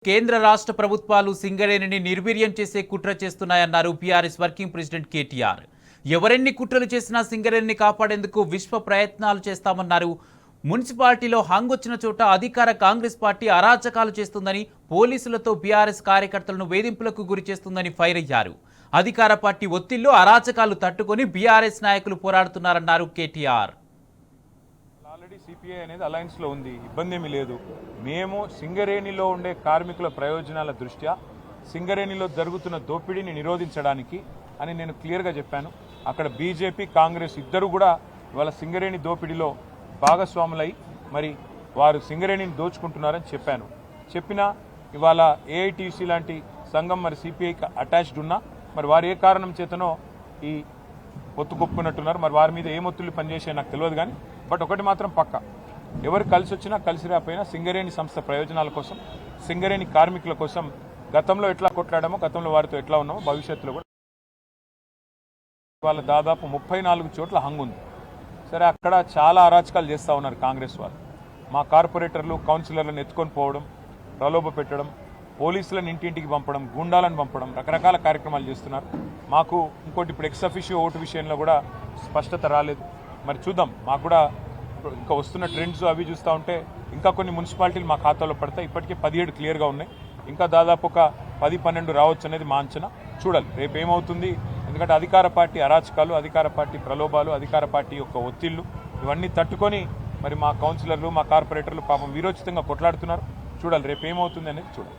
కేంద్ర రాష్ట్ర ప్రభుత్వాలు సింగరేణిని నిర్వీర్యం చేసే కుట్ర చేస్తున్నాయన్నారు బీఆర్ఎస్ వర్కింగ్ ప్రెసిడెంట్ కేటీఆర్. ఎవరెన్ని కుట్రలు చేసినా సింగరేణిని కాపాడేందుకు విశ్వ ప్రయత్నాలు చేస్తామన్నారు. మున్సిపాలిటీలో హంగొచ్చిన చోట అధికార కాంగ్రెస్ పార్టీ అరాచకాలు చేస్తుందని, పోలీసులతో బీఆర్ఎస్ కార్యకర్తలను వేధింపులకు గురి చేస్తుందని ఫైర్ అయ్యారు. అధికార పార్టీ ఒత్తిళ్లు అరాచకాలు తట్టుకొని బీఆర్ఎస్ నాయకులు పోరాడుతున్నారన్నారు కేటీఆర్. ఆల్రెడీ సిపిఐ అనేది అలయన్స్లో ఉంది, ఇబ్బంది ఏమీ లేదు. మేము సింగరేణిలో ఉండే కార్మికుల ప్రయోజనాల దృష్ట్యా సింగరేణిలో జరుగుతున్న దోపిడీని నిరోధించడానికి అని నేను క్లియర్గా చెప్పాను. అక్కడ బీజేపీ కాంగ్రెస్ ఇద్దరు కూడా ఇవాళ సింగరేణి దోపిడీలో భాగస్వాములై మరి వారు సింగరేణిని దోచుకుంటున్నారని చెప్పినా ఇవాళ ఏఐటీసీ లాంటి సంఘం మరి సిపిఐకి అటాచ్డ్ ఉన్నా మరి వారు ఏ కారణం చేతనో ఈ పొత్తుకొప్పుకున్నట్టున్నారు. మరి వారి మీద ఏ మొత్తులు పనిచేసే నాకు తెలియదు, కానీ బట్ ఒకటి మాత్రం పక్క, ఎవరు కలిసి వచ్చినా కలిసి రాకపోయినా సింగరేణి సంస్థ ప్రయోజనాల కోసం, సింగరేణి కార్మికుల కోసం గతంలో ఎట్లా కొట్లాడామో, గతంలో వారితో ఎట్లా ఉన్నామో భవిష్యత్తులో కూడా. వాళ్ళ దాదాపు 34 చోట్ల హంగుంది. సరే, అక్కడ చాలా అరాచకాలు చేస్తూ ఉన్నారు కాంగ్రెస్ వాళ్ళు. మా కార్పొరేటర్లు కౌన్సిలర్లను ఎత్తుకొని పోవడం, ప్రలోభ పెట్టడం, పోలీసులను ఇంటింటికి పంపడం, గుండాలను పంపడం, రకరకాల కార్యక్రమాలు చేస్తున్నారు. మాకు ఇంకోటి ఇప్పుడు ఎక్స్ అఫిషియో ఓటు విషయంలో కూడా స్పష్టత రాలేదు. మరి చూద్దాం, మాకు కూడా ఇంకా వస్తున్న ట్రెండ్స్ అవి చూస్తూ ఉంటే ఇంకా కొన్ని మున్సిపాలిటీలు మా ఖాతాలో పడతాయి. ఇప్పటికే 17 క్లియర్గా ఉన్నాయి, ఇంకా దాదాపు ఒక 10-12 రావచ్చు అనేది మా అంచనా. చూడాలి రేపు ఏమవుతుంది. ఎందుకంటే అధికార పార్టీ అరాచకాలు, అధికార పార్టీ ప్రలోభాలు, అధికార పార్టీ యొక్క ఒత్తిళ్లు ఇవన్నీ తట్టుకొని మరి మా కౌన్సిలర్లు, మా కార్పొరేటర్లు పాపం వీరోచితంగా కొట్లాడుతున్నారు. చూడాలి రేపు ఏమవుతుంది అనేది చూడాలి.